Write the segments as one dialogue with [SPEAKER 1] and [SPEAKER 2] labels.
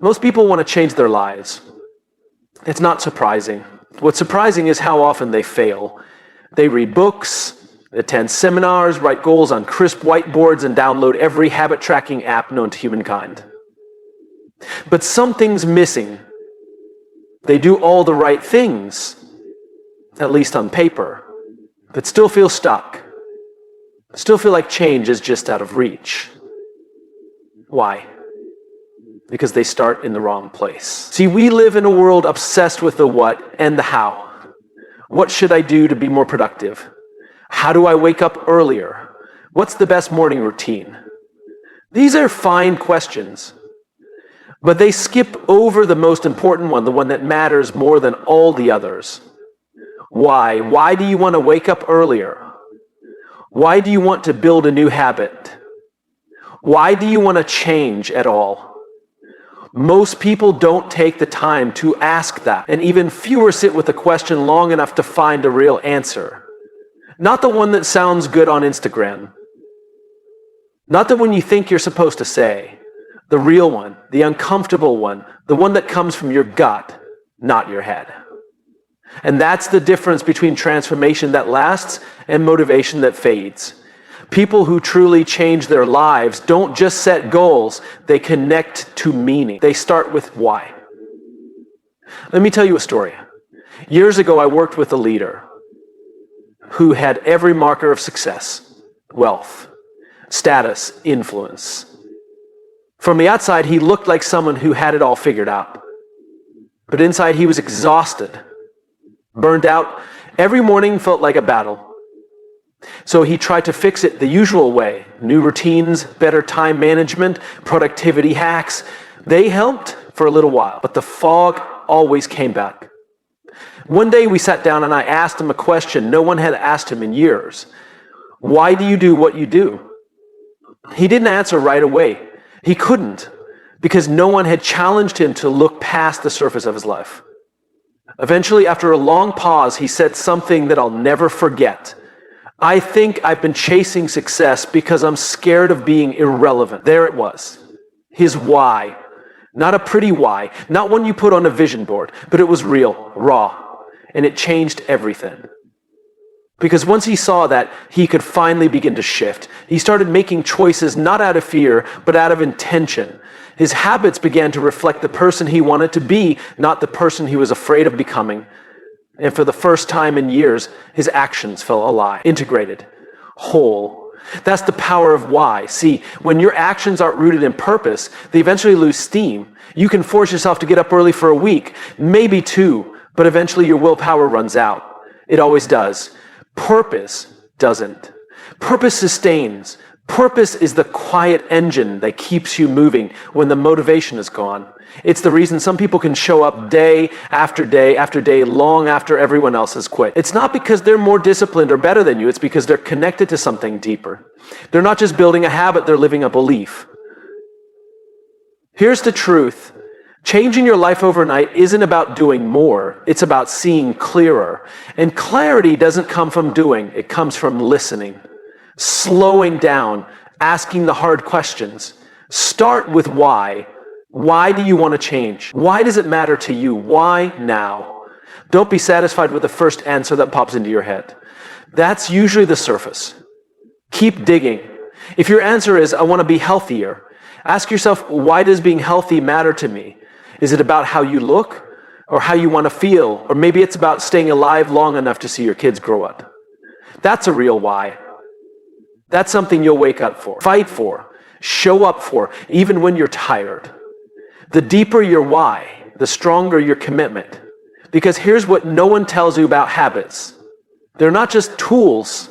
[SPEAKER 1] Most people want to change their lives. It's not surprising. What's surprising is how often they fail. They read books, attend seminars, write goals on crisp whiteboards, and download every habit tracking app known to humankind. But something's missing. They do all the right things, at least on paper, but still feel stuck. Still feel like change is just out of reach. Why? Because they start in the wrong place. See, we live in a world obsessed with the what and the how. What should I do to be more productive? How do I wake up earlier? What's the best morning routine? These are fine questions, but they skip over the most important one, the one that matters more than all the others. Why? Why do you want to wake up earlier? Why do you want to build a new habit? Why do you want to change at all? Most people don't take the time to ask that, and even fewer sit with the question long enough to find a real answer. Not the one that sounds good on Instagram. Not the one you think you're supposed to say. The real one, the uncomfortable one, the one that comes from your gut, not your head. And that's the difference between transformation that lasts and motivation that fades. People who truly change their lives don't just set goals, they connect to meaning. They start with why. Let me tell you a story. Years ago, I worked with a leader who had every marker of success: wealth, status, influence. From the outside, he looked like someone who had it all figured out. But inside, he was exhausted, burned out. Every morning felt like a battle. So he tried to fix it the usual way. New routines, better time management, productivity hacks. They helped for a little while, but the fog always came back. One day we sat down and I asked him a question no one had asked him in years. Why do you do what you do? He didn't answer right away. He couldn't, because no one had challenged him to look past the surface of his life. Eventually, after a long pause, he said something that I'll never forget. I think I've been chasing success because I'm scared of being irrelevant. There it was. His why. Not a pretty why. Not one you put on a vision board. But it was real, raw. And it changed everything. Because once he saw that, he could finally begin to shift. He started making choices not out of fear, but out of intention. His habits began to reflect the person he wanted to be, not the person he was afraid of becoming. And for the first time in years, his actions felt alive, integrated, whole. That's the power of why. See, when your actions aren't rooted in purpose, they eventually lose steam. You can force yourself to get up early for a week, maybe two, but eventually your willpower runs out. It always does. Purpose doesn't. Purpose sustains. Purpose is the quiet engine that keeps you moving when the motivation is gone. It's the reason some people can show up day after day after day long after everyone else has quit. It's not because they're more disciplined or better than you. It's because they're connected to something deeper. They're not just building a habit, they're living a belief. Here's the truth. Changing your life overnight isn't about doing more. It's about seeing clearer. And clarity doesn't come from doing. It comes from listening, slowing down, asking the hard questions. Start with why. Why do you want to change? Why does it matter to you? Why now? Don't be satisfied with the first answer that pops into your head. That's usually the surface. Keep digging. If your answer is, I want to be healthier, ask yourself, why does being healthy matter to me? Is it about how you look or how you want to feel? Or maybe it's about staying alive long enough to see your kids grow up. That's a real why. That's something you'll wake up for, fight for, show up for, even when you're tired. The deeper your why, the stronger your commitment. Because here's what no one tells you about habits. They're not just tools,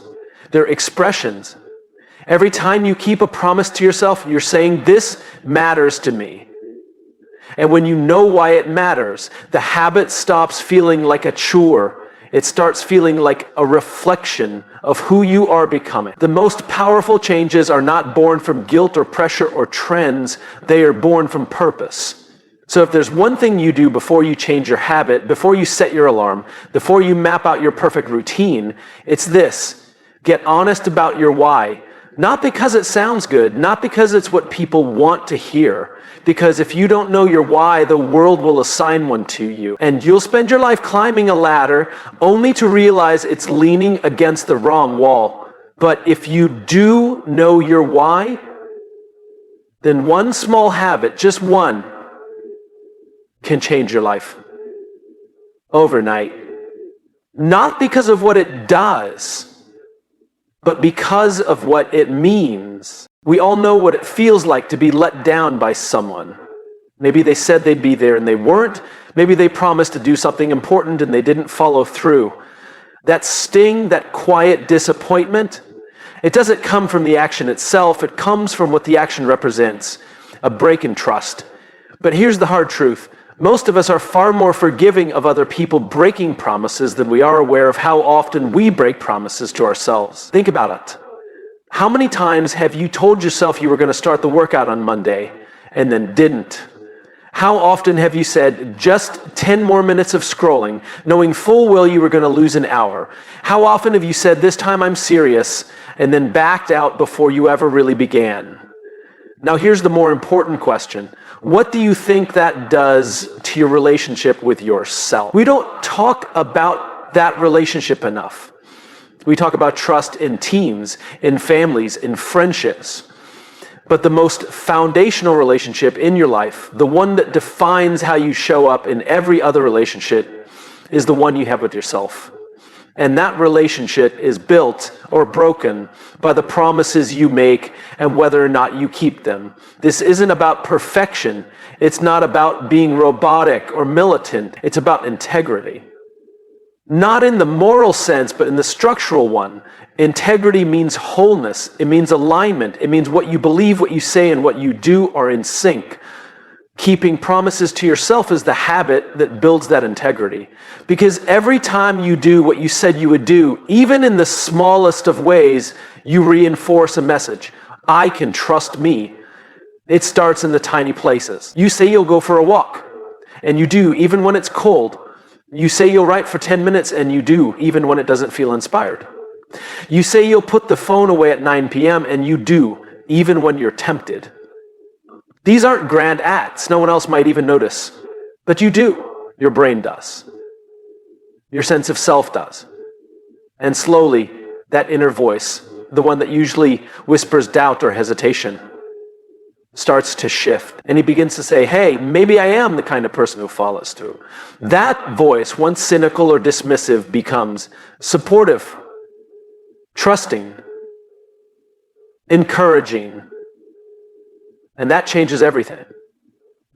[SPEAKER 1] they're expressions. Every time you keep a promise to yourself, you're saying, this matters to me. And when you know why it matters, the habit stops feeling like a chore. It starts feeling like a reflection of who you are becoming. The most powerful changes are not born from guilt or pressure or trends. They are born from purpose. So if there's one thing you do before you change your habit, before you set your alarm, before you map out your perfect routine, it's this. Get honest about your why. Not because it sounds good, not because it's what people want to hear. Because if you don't know your why, the world will assign one to you. And you'll spend your life climbing a ladder only to realize it's leaning against the wrong wall. But if you do know your why, then one small habit, just one, can change your life overnight. Not because of what it does, but because of what it means. We all know what it feels like to be let down by someone. Maybe they said they'd be there and they weren't. Maybe they promised to do something important and they didn't follow through. That sting, that quiet disappointment, it doesn't come from the action itself. It comes from what the action represents, a break in trust. But here's the hard truth. Most of us are far more forgiving of other people breaking promises than we are aware of how often we break promises to ourselves. Think about it. How many times have you told yourself you were going to start the workout on Monday and then didn't? How often have you said just 10 more minutes of scrolling, knowing full well you were going to lose an hour? How often have you said, this time I'm serious, and then backed out before you ever really began? Now here's the more important question. What do you think that does to your relationship with yourself? We don't talk about that relationship enough. We talk about trust in teams, in families, in friendships. But the most foundational relationship in your life, the one that defines how you show up in every other relationship, is the one you have with yourself. And that relationship is built or broken by the promises you make and whether or not you keep them. This isn't about perfection. It's not about being robotic or militant. It's about integrity. Not in the moral sense, but in the structural one. Integrity means wholeness. It means alignment. It means what you believe, what you say, and what you do are in sync. Keeping promises to yourself is the habit that builds that integrity. Because every time you do what you said you would do, even in the smallest of ways, you reinforce a message. I can trust me. It starts in the tiny places. You say you'll go for a walk, and you do, even when it's cold. You say you'll write for 10 minutes, and you do, even when it doesn't feel inspired. You say you'll put the phone away at 9 p.m., and you do, even when you're tempted. These aren't grand acts. No one else might even notice. But you do. Your brain does. Your sense of self does. And slowly, that inner voice, the one that usually whispers doubt or hesitation, starts to shift. And he begins to say, hey, maybe I am the kind of person who follows through. That voice, once cynical or dismissive, becomes supportive, trusting, encouraging. And that changes everything.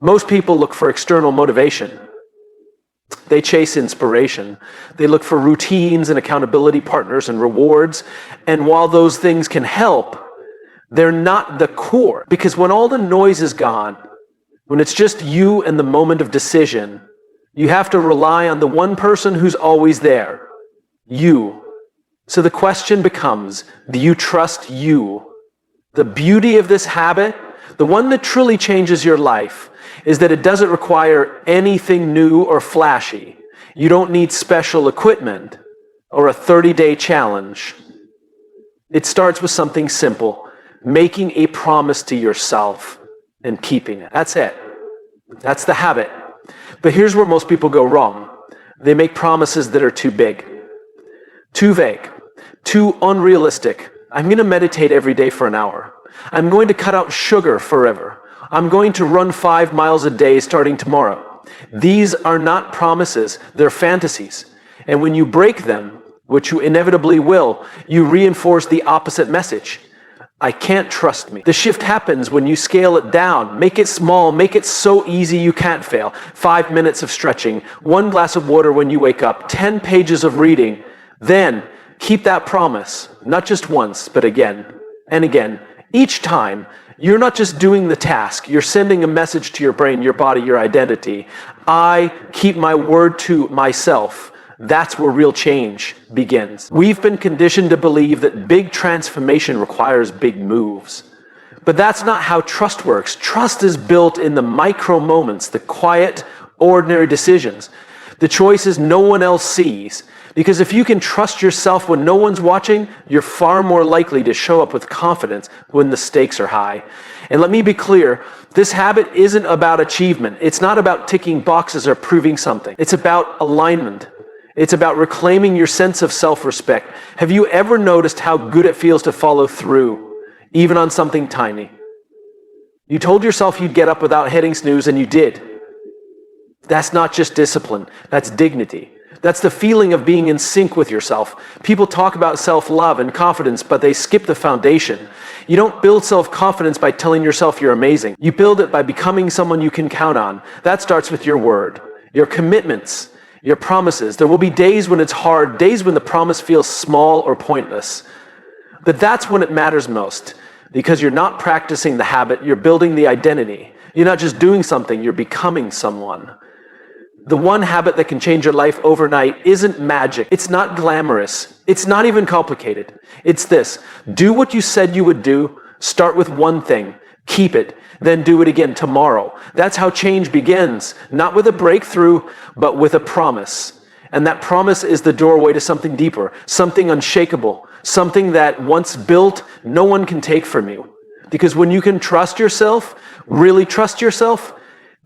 [SPEAKER 1] Most people look for external motivation. They chase inspiration. They look for routines and accountability partners and rewards. And while those things can help, they're not the core. Because when all the noise is gone, when it's just you and the moment of decision, you have to rely on the one person who's always there, you. So the question becomes, do you trust you? The beauty of this habit, the one that truly changes your life, is that it doesn't require anything new or flashy. You don't need special equipment or a 30-day challenge. It starts with something simple, making a promise to yourself and keeping it. That's it. That's the habit. But here's where most people go wrong. They make promises that are too big, too vague, too unrealistic. I'm going to meditate every day for an hour. I'm going to cut out sugar forever. I'm going to run 5 miles a day starting tomorrow. These are not promises, they're fantasies. And when you break them, which you inevitably will, you reinforce the opposite message. I can't trust me. The shift happens when you scale it down. Make it small, make it so easy you can't fail. 5 minutes of stretching, 1 glass of water when you wake up, 10 pages of reading. Then keep that promise, not just once, but again and again. Each time, you're not just doing the task, you're sending a message to your brain, your body, your identity. I keep my word to myself. That's where real change begins. We've been conditioned to believe that big transformation requires big moves. But that's not how trust works. Trust is built in the micro moments, the quiet, ordinary decisions. The choices no one else sees. Because if you can trust yourself when no one's watching, you're far more likely to show up with confidence when the stakes are high. And let me be clear, this habit isn't about achievement. It's not about ticking boxes or proving something. It's about alignment. It's about reclaiming your sense of self-respect. Have you ever noticed how good it feels to follow through, even on something tiny? You told yourself you'd get up without hitting snooze, and you did. That's not just discipline, that's dignity. That's the feeling of being in sync with yourself. People talk about self-love and confidence, but they skip the foundation. You don't build self-confidence by telling yourself you're amazing. You build it by becoming someone you can count on. That starts with your word, your commitments, your promises. There will be days when it's hard, days when the promise feels small or pointless. But that's when it matters most, because you're not practicing the habit, you're building the identity. You're not just doing something, you're becoming someone. The one habit that can change your life overnight isn't magic. It's not glamorous. It's not even complicated. It's this: do what you said you would do, start with one thing, keep it, then do it again tomorrow. That's how change begins, not with a breakthrough, but with a promise. And that promise is the doorway to something deeper, something unshakable, something that once built, no one can take from you. Because when you can trust yourself, really trust yourself,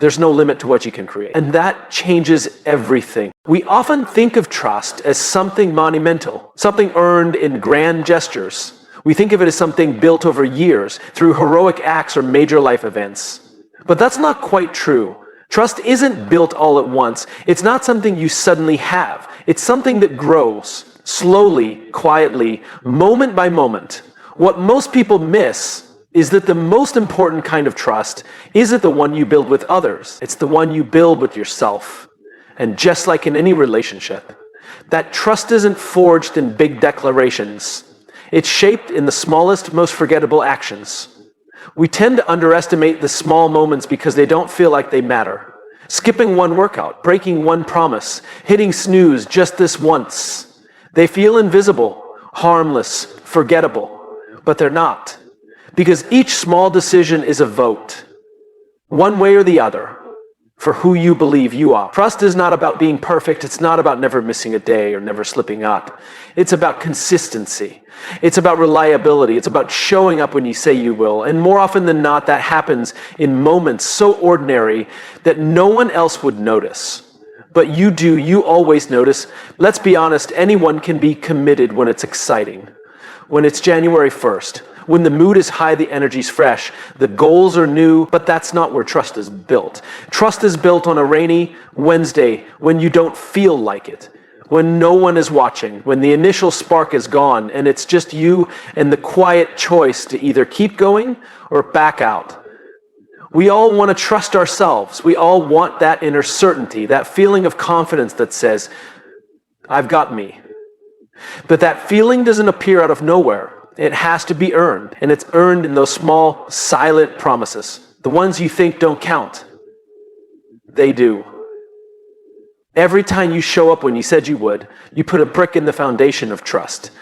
[SPEAKER 1] there's no limit to what you can create. And that changes everything. We often think of trust as something monumental, something earned in grand gestures. We think of it as something built over years through heroic acts or major life events. But that's not quite true. Trust isn't built all at once. It's not something you suddenly have. It's something that grows slowly, quietly, moment by moment. What most people miss is that the most important kind of trust isn't the one you build with others. It's the one you build with yourself. And just like in any relationship, that trust isn't forged in big declarations. It's shaped in the smallest, most forgettable actions. We tend to underestimate the small moments because they don't feel like they matter. Skipping one workout, breaking one promise, hitting snooze just this once. They feel invisible, harmless, forgettable, but they're not. Because each small decision is a vote, one way or the other, for who you believe you are. Trust is not about being perfect. It's not about never missing a day or never slipping up. It's about consistency. It's about reliability. It's about showing up when you say you will. And more often than not, that happens in moments so ordinary that no one else would notice. But you do. You always notice. Let's be honest, anyone can be committed when it's exciting. When it's January 1st. When the mood is high, the energy's fresh, the goals are new, but that's not where trust is built. Trust is built on a rainy Wednesday when you don't feel like it, when no one is watching, when the initial spark is gone, and it's just you and the quiet choice to either keep going or back out. We all want to trust ourselves. We all want that inner certainty, that feeling of confidence that says, I've got me. But that feeling doesn't appear out of nowhere. It has to be earned, and it's earned in those small, silent promises. The ones you think don't count. They do. Every time you show up when you said you would, you put a brick in the foundation of trust.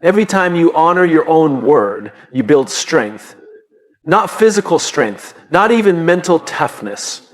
[SPEAKER 1] Every time you honor your own word, you build strength. Not physical strength, not even mental toughness.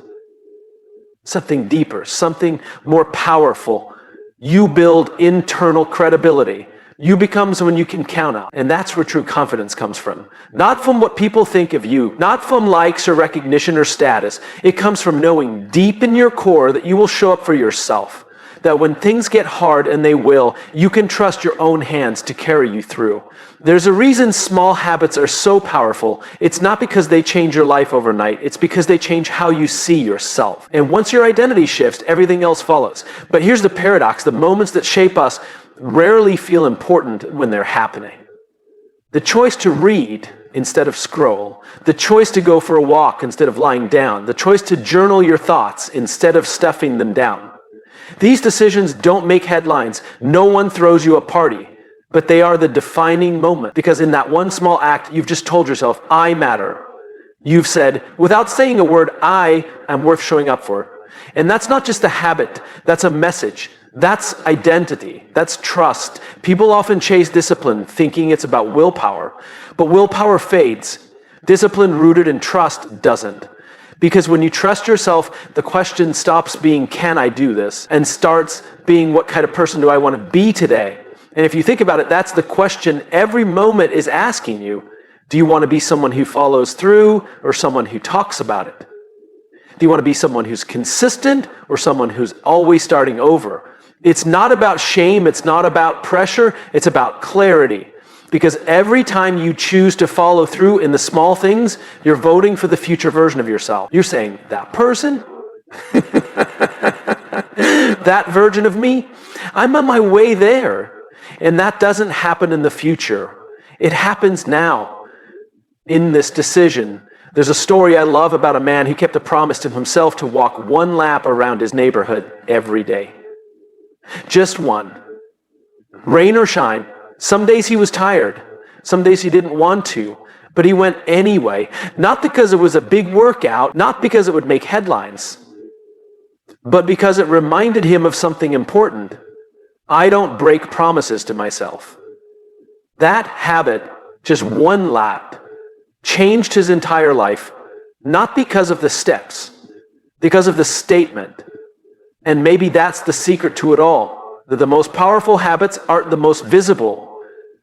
[SPEAKER 1] Something deeper, something more powerful. You build internal credibility. You become someone you can count on. And that's where true confidence comes from. Not from what people think of you, not from likes or recognition or status. It comes from knowing deep in your core that you will show up for yourself. That when things get hard, and they will, you can trust your own hands to carry you through. There's a reason small habits are so powerful. It's not because they change your life overnight. It's because they change how you see yourself. And once your identity shifts, everything else follows. But here's the paradox. The moments that shape us rarely feel important when they're happening. The choice to read instead of scroll, the choice to go for a walk instead of lying down, the choice to journal your thoughts instead of stuffing them down. These decisions don't make headlines. No one throws you a party, but they are the defining moment, because in that one small act, you've just told yourself, I matter. You've said, without saying a word, I am worth showing up for. And that's not just a habit, that's a message. That's identity. That's trust. People often chase discipline thinking it's about willpower, but willpower fades. Discipline rooted in trust doesn't. Because when you trust yourself, the question stops being, can I do this? And starts being, what kind of person do I want to be today? And if you think about it, that's the question every moment is asking you. Do you want to be someone who follows through or someone who talks about it? Do you want to be someone who's consistent or someone who's always starting over? It's not about shame. It's not about pressure. It's about clarity. Because every time you choose to follow through in the small things, you're voting for the future version of yourself. You're saying, that person? That version of me? I'm on my way there. And that doesn't happen in the future. It happens now in this decision. There's a story I love about a man who kept a promise to himself to walk one lap around his neighborhood every day. Just one. Rain or shine. Some days he was tired. Some days he didn't want to. But he went anyway. Not because it was a big workout, not because it would make headlines, but because it reminded him of something important. I don't break promises to myself. That habit, just one lap, changed his entire life, not because of the steps, because of the statement. And maybe that's the secret to it all. That the most powerful habits aren't the most visible.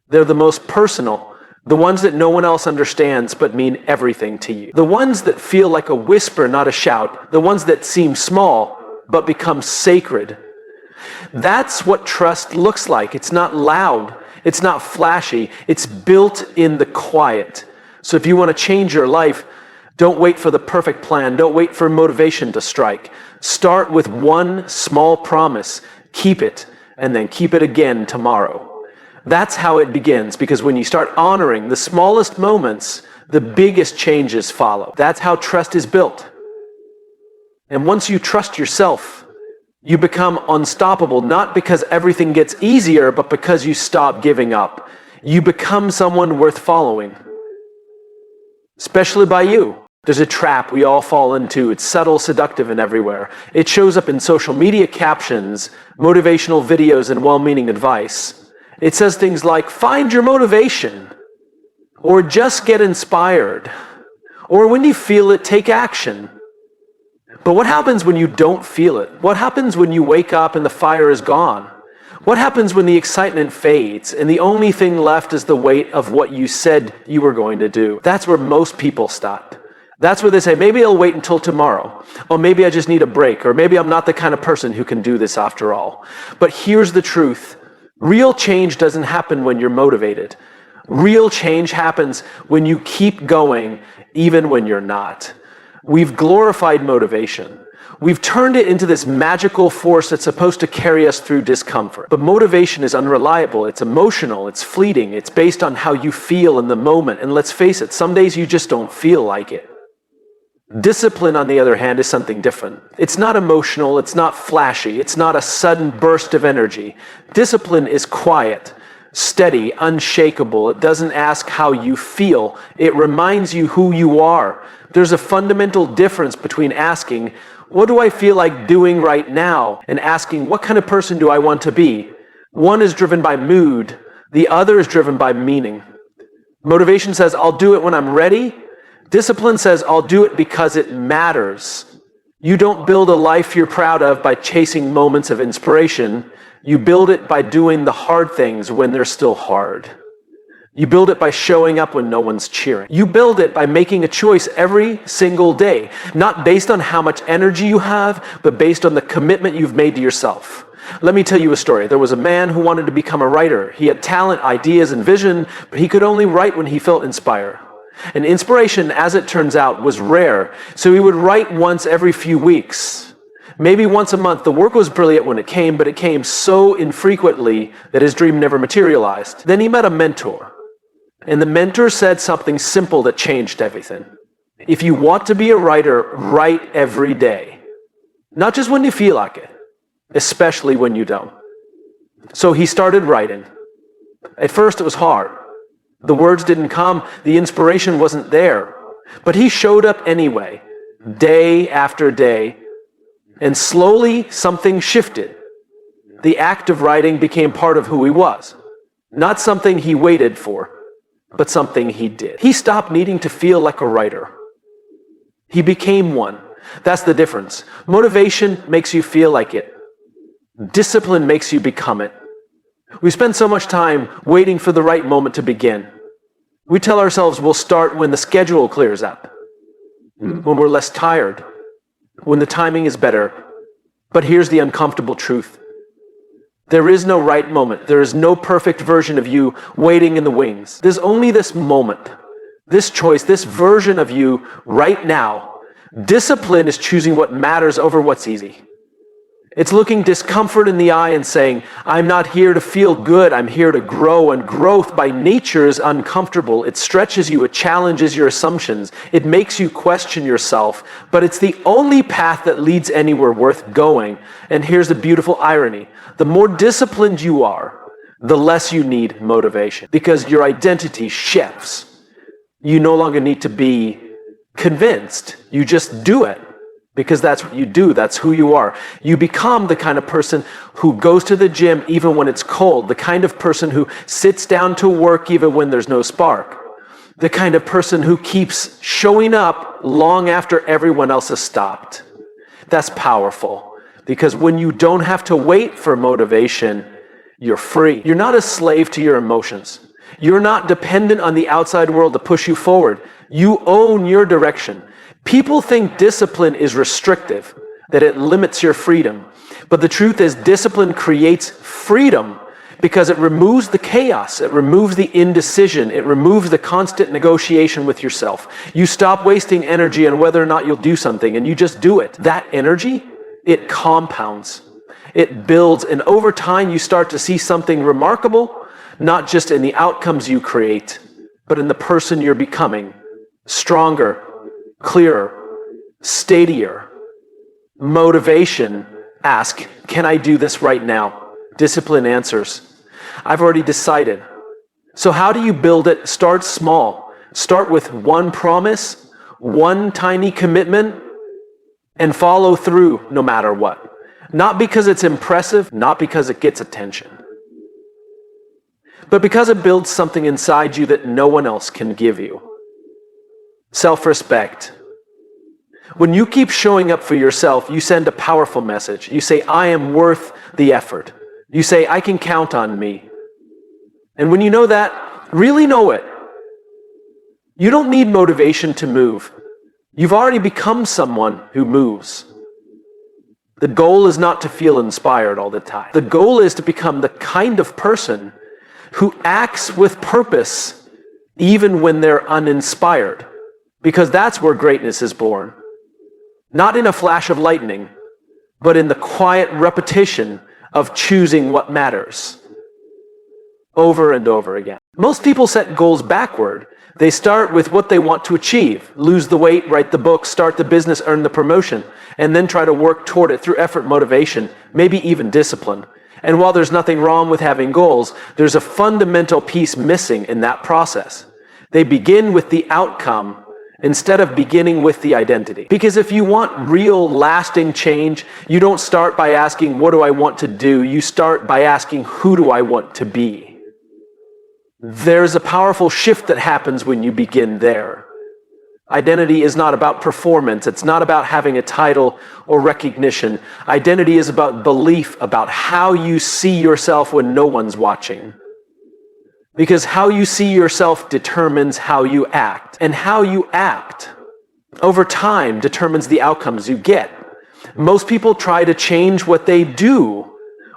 [SPEAKER 1] They're the most personal. The ones that no one else understands but mean everything to you. The ones that feel like a whisper, not a shout. The ones that seem small but become sacred. That's what trust looks like. It's not loud. It's not flashy. It's built in the quiet. So if you want to change your life, don't wait for the perfect plan. Don't wait for motivation to strike. Start with one small promise. Keep it, and then keep it again tomorrow. That's how it begins, because when you start honoring the smallest moments, the biggest changes follow. That's how trust is built. And once you trust yourself, you become unstoppable, not because everything gets easier, but because you stop giving up. You become someone worth following, especially by you. There's a trap we all fall into. It's subtle, seductive, and everywhere. It shows up in social media captions, motivational videos, and well-meaning advice. It says things like, find your motivation, or just get inspired, or when you feel it, take action. But what happens when you don't feel it? What happens when you wake up and the fire is gone? What happens when the excitement fades and the only thing left is the weight of what you said you were going to do? That's where most people stop. That's where they say, maybe I'll wait until tomorrow. Or maybe I just need a break. Or maybe I'm not the kind of person who can do this after all. But here's the truth. Real change doesn't happen when you're motivated. Real change happens when you keep going, even when you're not. We've glorified motivation. We've turned it into this magical force that's supposed to carry us through discomfort. But motivation is unreliable. It's emotional. It's fleeting. It's based on how you feel in the moment. And let's face it, some days you just don't feel like it. Discipline, on the other hand, is something different. It's not emotional, it's not flashy, it's not a sudden burst of energy. Discipline is quiet, steady, unshakable. It doesn't ask how you feel. It reminds you who you are. There's a fundamental difference between asking, what do I feel like doing right now? And asking, what kind of person do I want to be? One is driven by mood, the other is driven by meaning. Motivation says, I'll do it when I'm ready. Discipline says, I'll do it because it matters. You don't build a life you're proud of by chasing moments of inspiration. You build it by doing the hard things when they're still hard. You build it by showing up when no one's cheering. You build it by making a choice every single day, not based on how much energy you have, but based on the commitment you've made to yourself. Let me tell you a story. There was a man who wanted to become a writer. He had talent, ideas, and vision, but he could only write when he felt inspired. And inspiration, as it turns out, was rare. So he would write once every few weeks, maybe once a month. The work was brilliant when it came, but it came so infrequently that his dream never materialized. Then he met a mentor. And the mentor said something simple that changed everything. If you want to be a writer, write every day. Not just when you feel like it, especially when you don't. So he started writing. At first it was hard. The words didn't come, the inspiration wasn't there. But he showed up anyway, day after day, and slowly something shifted. The act of writing became part of who he was. Not something he waited for, but something he did. He stopped needing to feel like a writer. He became one. That's the difference. Motivation makes you feel like it. Discipline makes you become it. We spend so much time waiting for the right moment to begin. We tell ourselves we'll start when the schedule clears up, when we're less tired, when the timing is better. But here's the uncomfortable truth. There is no right moment. There is no perfect version of you waiting in the wings. There's only this moment, this choice, this version of you right now. Discipline is choosing what matters over what's easy. It's looking discomfort in the eye and saying, I'm not here to feel good, I'm here to grow. And growth by nature is uncomfortable. It stretches you, it challenges your assumptions, it makes you question yourself, but it's the only path that leads anywhere worth going. And here's the beautiful irony. The more disciplined you are, the less you need motivation, because your identity shifts. You no longer need to be convinced, you just do it. Because that's what you do, that's who you are. You become the kind of person who goes to the gym even when it's cold, the kind of person who sits down to work even when there's no spark, the kind of person who keeps showing up long after everyone else has stopped. That's powerful, because when you don't have to wait for motivation, you're free. You're not a slave to your emotions. You're not dependent on the outside world to push you forward. You own your direction. People think discipline is restrictive, that it limits your freedom. But the truth is, discipline creates freedom because it removes the chaos, it removes the indecision, it removes the constant negotiation with yourself. You stop wasting energy on whether or not you'll do something, and you just do it. That energy, it compounds, it builds, and over time you start to see something remarkable, not just in the outcomes you create, but in the person you're becoming. Stronger, clearer, steadier. Motivation, ask, can I do this right now? Discipline answers, I've already decided. So how do you build it? Start small. Start with one promise, one tiny commitment, and follow through no matter what. Not because it's impressive, not because it gets attention, but because it builds something inside you that no one else can give you. Self-respect. When you keep showing up for yourself, you send a powerful message. You say, I am worth the effort. You say, I can count on me. And when you know that, really know it. You don't need motivation to move. You've already become someone who moves. The goal is not to feel inspired all the time. The goal is to become the kind of person who acts with purpose even when they're uninspired. Because that's where greatness is born. Not in a flash of lightning, but in the quiet repetition of choosing what matters over and over again. Most people set goals backward. They start with what they want to achieve, lose the weight, write the book, start the business, earn the promotion, and then try to work toward it through effort, motivation, maybe even discipline. And while there's nothing wrong with having goals, there's a fundamental piece missing in that process. They begin with the outcome instead of beginning with the identity. Because if you want real, lasting change, you don't start by asking, what do I want to do? You start by asking, who do I want to be? There's a powerful shift that happens when you begin there. Identity is not about performance. It's not about having a title or recognition. Identity is about belief, about how you see yourself when no one's watching. Because how you see yourself determines how you act. And how you act over time determines the outcomes you get. Most people try to change what they do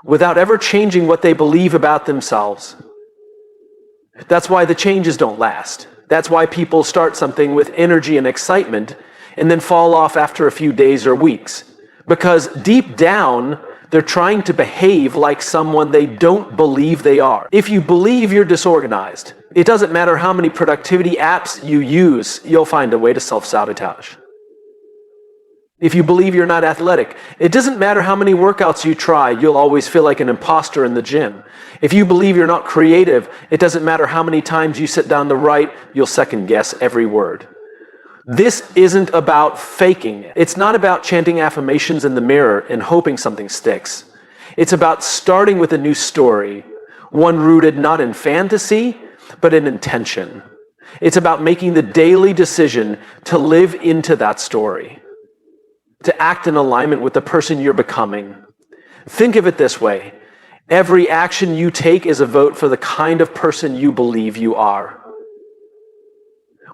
[SPEAKER 1] without ever changing what they believe about themselves. That's why the changes don't last. That's why people start something with energy and excitement and then fall off after a few days or weeks. Because deep down, they're trying to behave like someone they don't believe they are. If you believe you're disorganized, it doesn't matter how many productivity apps you use, you'll find a way to self-sabotage. If you believe you're not athletic, it doesn't matter how many workouts you try, you'll always feel like an imposter in the gym. If you believe you're not creative, it doesn't matter how many times you sit down to write, you'll second guess every word. This isn't about faking it. It's not about chanting affirmations in the mirror and hoping something sticks. It's about starting with a new story, one rooted not in fantasy, but in intention. It's about making the daily decision to live into that story, to act in alignment with the person you're becoming. Think of it this way. Every action you take is a vote for the kind of person you believe you are.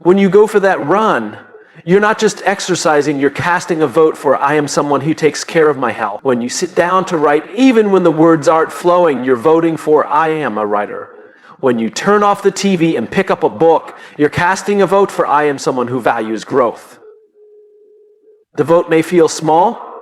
[SPEAKER 1] When you go for that run, you're not just exercising, you're casting a vote for, I am someone who takes care of my health. When you sit down to write, even when the words aren't flowing, you're voting for, I am a writer. When you turn off the TV and pick up a book, you're casting a vote for, I am someone who values growth. The vote may feel small,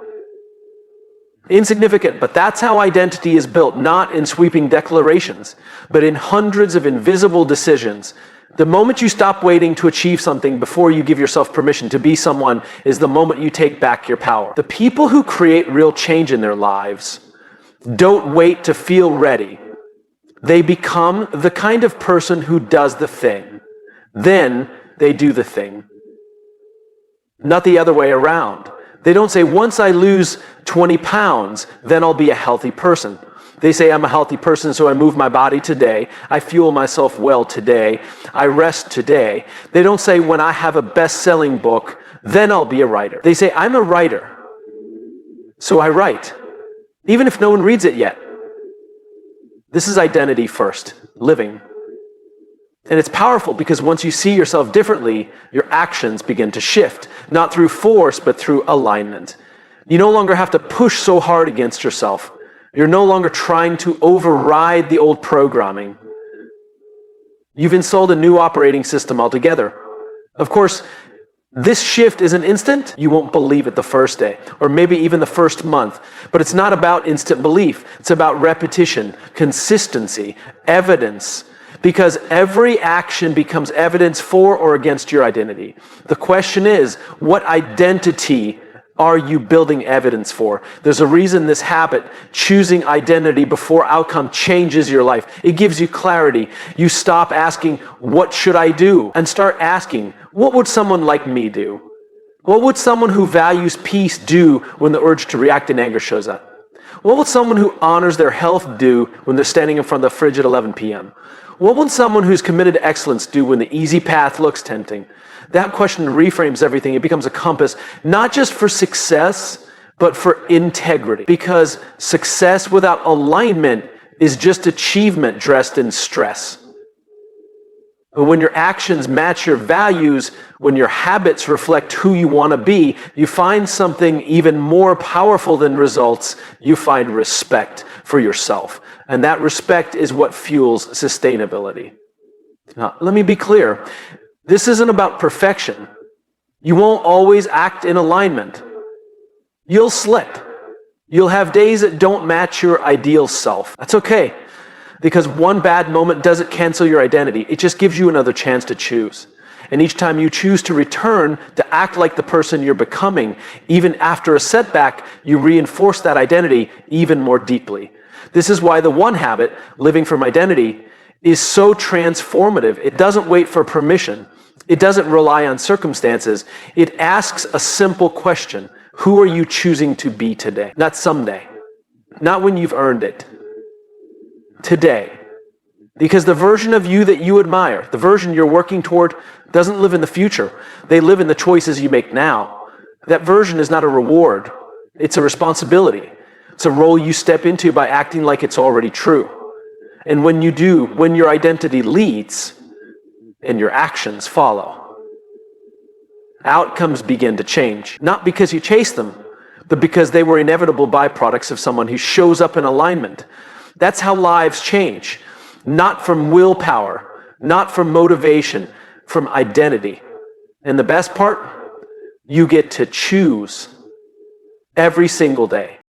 [SPEAKER 1] insignificant, but that's how identity is built, not in sweeping declarations, but in hundreds of invisible decisions. The moment you stop waiting to achieve something before you give yourself permission to be someone is the moment you take back your power. The people who create real change in their lives don't wait to feel ready. They become the kind of person who does the thing. Then they do the thing. Not the other way around. They don't say, once I lose 20 pounds, then I'll be a healthy person. They say, I'm a healthy person, so I move my body today. I fuel myself well today. I rest today. They don't say, when I have a best-selling book, then I'll be a writer. They say, I'm a writer, so I write, even if no one reads it yet. This is identity first, living. And it's powerful because once you see yourself differently, your actions begin to shift, not through force, but through alignment. You no longer have to push so hard against yourself. You're no longer trying to override the old programming. You've installed a new operating system altogether. Of course, this shift isn't instant. You won't believe it the first day, or maybe even the first month. But it's not about instant belief. It's about repetition, consistency, evidence. Because every action becomes evidence for or against your identity. The question is, what identity are you building evidence for? There's a reason this habit, choosing identity before outcome, changes your life. It gives you clarity. You stop asking, what should I do? And start asking, what would someone like me do? What would someone who values peace do when the urge to react in anger shows up? What would someone who honors their health do when they're standing in front of the fridge at 11 p.m.? What would someone who's committed to excellence do when the easy path looks tempting? That question reframes everything. It becomes a compass, not just for success, but for integrity. Because success without alignment is just achievement dressed in stress. But when your actions match your values, when your habits reflect who you want to be, you find something even more powerful than results. You find respect for yourself. And that respect is what fuels sustainability. Now, let me be clear. This isn't about perfection. You won't always act in alignment. You'll slip. You'll have days that don't match your ideal self. That's okay. Because one bad moment doesn't cancel your identity. It just gives you another chance to choose. And each time you choose to return to act like the person you're becoming, even after a setback, you reinforce that identity even more deeply. This is why the one habit, living from identity, is so transformative. It doesn't wait for permission. It doesn't rely on circumstances. It asks a simple question. Who are you choosing to be today? Not someday. Not when you've earned it. Today. Because the version of you that you admire, the version you're working toward, doesn't live in the future. They live in the choices you make now. That version is not a reward. It's a responsibility. It's a role you step into by acting like it's already true. And when you do, when your identity leads, and your actions follow, outcomes begin to change. Not because you chase them, but because they were inevitable byproducts of someone who shows up in alignment. That's how lives change. Not from willpower, not from motivation, from identity. And the best part, you get to choose every single day.